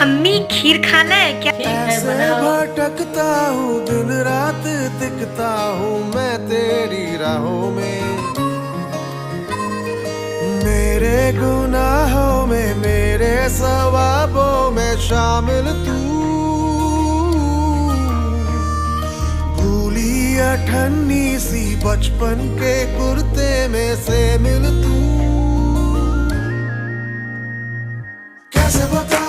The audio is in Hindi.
अम्मी खीर खाना है क्या? ऐसे भटकता हूँ दिन रात दिखता हूँ मैं तेरी राहों में। मेरे गुनाहों में मेरे सवाबों में शामिल तू। भूली अठन्नी सी बचपन के कुर्ते में से मिल तू। कैसे बता